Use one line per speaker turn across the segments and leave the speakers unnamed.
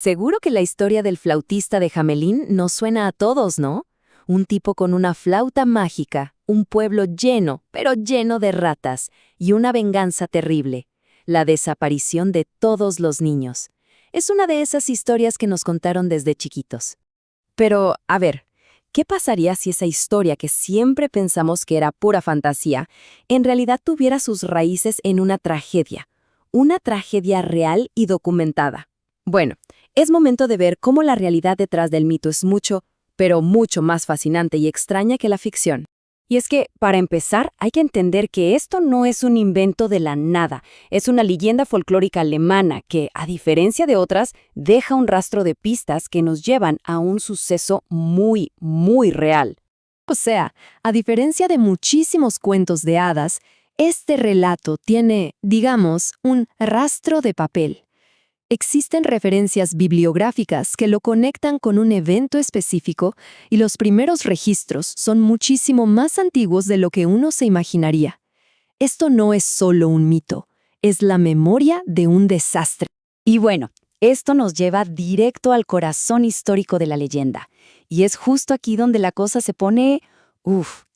Seguro que la historia del flautista de Hamelín nos suena a todos, ¿no? Un tipo con una flauta mágica, un pueblo lleno, pero lleno de ratas, y una venganza terrible, la desaparición de todos los niños. Es una de esas historias que nos contaron desde chiquitos. Pero, a ver, ¿qué pasaría si esa historia que siempre pensamos que era pura fantasía, en realidad tuviera sus raíces en una tragedia real y documentada? Bueno, es momento de ver cómo la realidad detrás del mito es mucho, pero mucho más fascinante y extraña que la ficción. Y es que, para empezar, hay que entender que esto no es un invento de la nada, es una leyenda folclórica alemana que, a diferencia de otras, deja un rastro de pistas que nos llevan a un suceso muy, muy real. O sea, a diferencia de muchísimos cuentos de hadas, este relato tiene, digamos, un rastro de papel. Existen referencias bibliográficas que lo conectan con un evento específico y los primeros registros son muchísimo más antiguos de lo que uno se imaginaría. Esto no es solo un mito, es la memoria de un desastre. Y bueno, esto nos lleva directo al corazón histórico de la leyenda. Y es justo aquí donde la cosa se pone,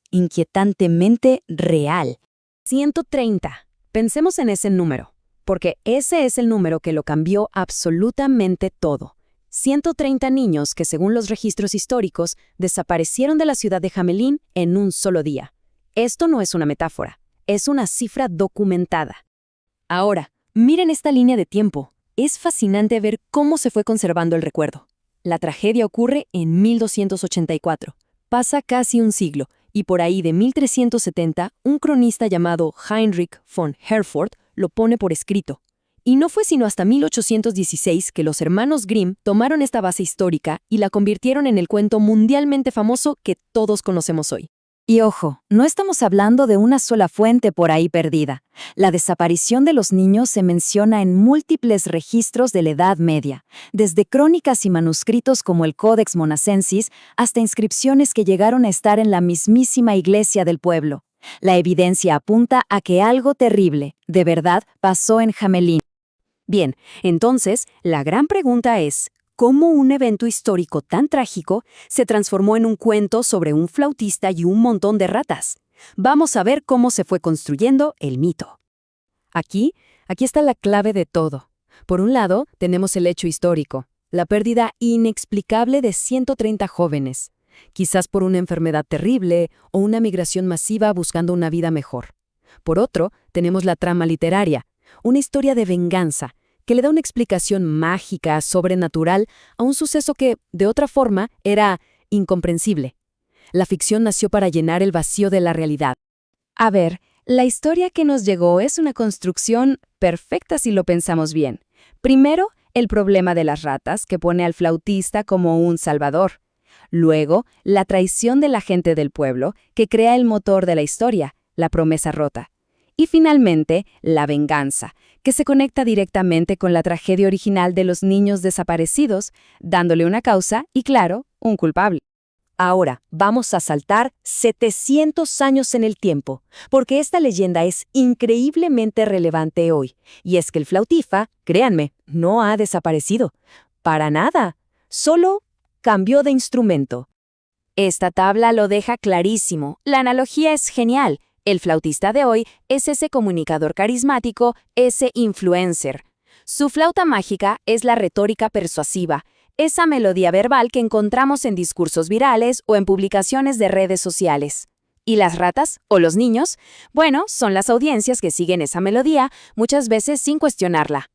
inquietantemente real. 130. Pensemos en ese número. Porque ese es el número que lo cambió absolutamente todo. 130 niños que, según los registros históricos, desaparecieron de la ciudad de Hamelín en un solo día. Esto no es una metáfora, es una cifra documentada. Ahora, miren esta línea de tiempo. Es fascinante ver cómo se fue conservando el recuerdo. La tragedia ocurre en 1284. Pasa casi un siglo, y por ahí de 1370, un cronista llamado Heinrich von Herford lo pone por escrito. Y no fue sino hasta 1816 que los hermanos Grimm tomaron esta base histórica y la convirtieron en el cuento mundialmente famoso que todos conocemos hoy. Y ojo, no estamos hablando de una sola fuente por ahí perdida. La desaparición de los niños se menciona en múltiples registros de la Edad Media, desde crónicas y manuscritos como el Codex Monacensis hasta inscripciones que llegaron a estar en la mismísima iglesia del pueblo. La evidencia apunta a que algo terrible, de verdad, pasó en Hamelín. Bien, entonces, la gran pregunta es, ¿cómo un evento histórico tan trágico se transformó en un cuento sobre un flautista y un montón de ratas? Vamos a ver cómo se fue construyendo el mito. Aquí está la clave de todo. Por un lado, tenemos el hecho histórico, la pérdida inexplicable de 130 jóvenes. Quizás por una enfermedad terrible o una migración masiva buscando una vida mejor. Por otro, tenemos la trama literaria, una historia de venganza, que le da una explicación mágica, sobrenatural, a un suceso que, de otra forma, era incomprensible. La ficción nació para llenar el vacío de la realidad. A ver, la historia que nos llegó es una construcción perfecta si lo pensamos bien. Primero, el problema de las ratas, que pone al flautista como un salvador. Luego, la traición de la gente del pueblo, que crea el motor de la historia, la promesa rota. Y finalmente, la venganza, que se conecta directamente con la tragedia original de los niños desaparecidos, dándole una causa y, claro, un culpable. Ahora, vamos a saltar 700 años en el tiempo, porque esta leyenda es increíblemente relevante hoy. Y es que el flautifa, créanme, no ha desaparecido. Para nada. Solo cambió de instrumento. Esta tabla lo deja clarísimo. La analogía es genial. El flautista de hoy es ese comunicador carismático, ese influencer. Su flauta mágica es la retórica persuasiva, esa melodía verbal que encontramos en discursos virales o en publicaciones de redes sociales. ¿Y las ratas o los niños? Bueno, son las audiencias que siguen esa melodía, muchas veces sin cuestionarla.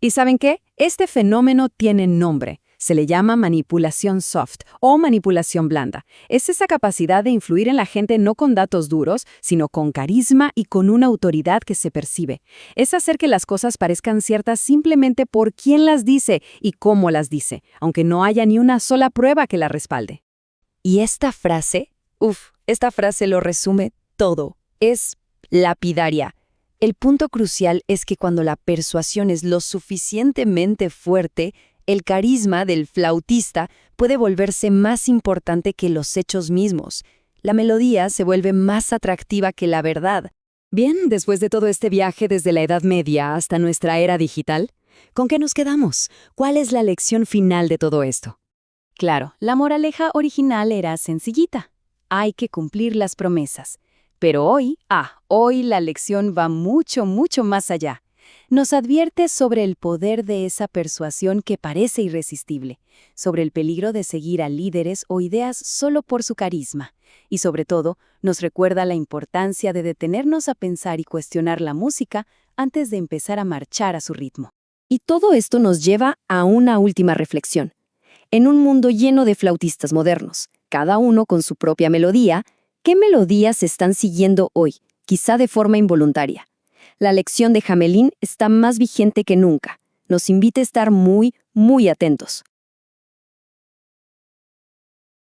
¿Y saben qué? Este fenómeno tiene nombre. Se le llama manipulación soft o manipulación blanda. Es esa capacidad de influir en la gente no con datos duros, sino con carisma y con una autoridad que se percibe. Es hacer que las cosas parezcan ciertas simplemente por quién las dice y cómo las dice, aunque no haya ni una sola prueba que la respalde. Y esta frase lo resume todo. Es lapidaria. El punto crucial es que cuando la persuasión es lo suficientemente fuerte, el carisma del flautista puede volverse más importante que los hechos mismos. La melodía se vuelve más atractiva que la verdad. Bien, después de todo este viaje desde la Edad Media hasta nuestra era digital, ¿Con qué nos quedamos? ¿Cuál es la lección final de todo esto?
Claro, la moraleja original era sencillita. Hay que cumplir las promesas. Pero hoy la lección va mucho, mucho más allá. Nos advierte sobre el poder de esa persuasión que parece irresistible, sobre el peligro de seguir a líderes o ideas solo por su carisma, y sobre todo, nos recuerda la importancia de detenernos a pensar y cuestionar la música antes de empezar a marchar a su ritmo.
Y todo esto nos lleva a una última reflexión. En un mundo lleno de flautistas modernos, cada uno con su propia melodía, ¿qué melodías se están siguiendo hoy, quizá de forma involuntaria? La lección de Hamelin está más vigente que nunca. Nos invita a estar muy, muy atentos.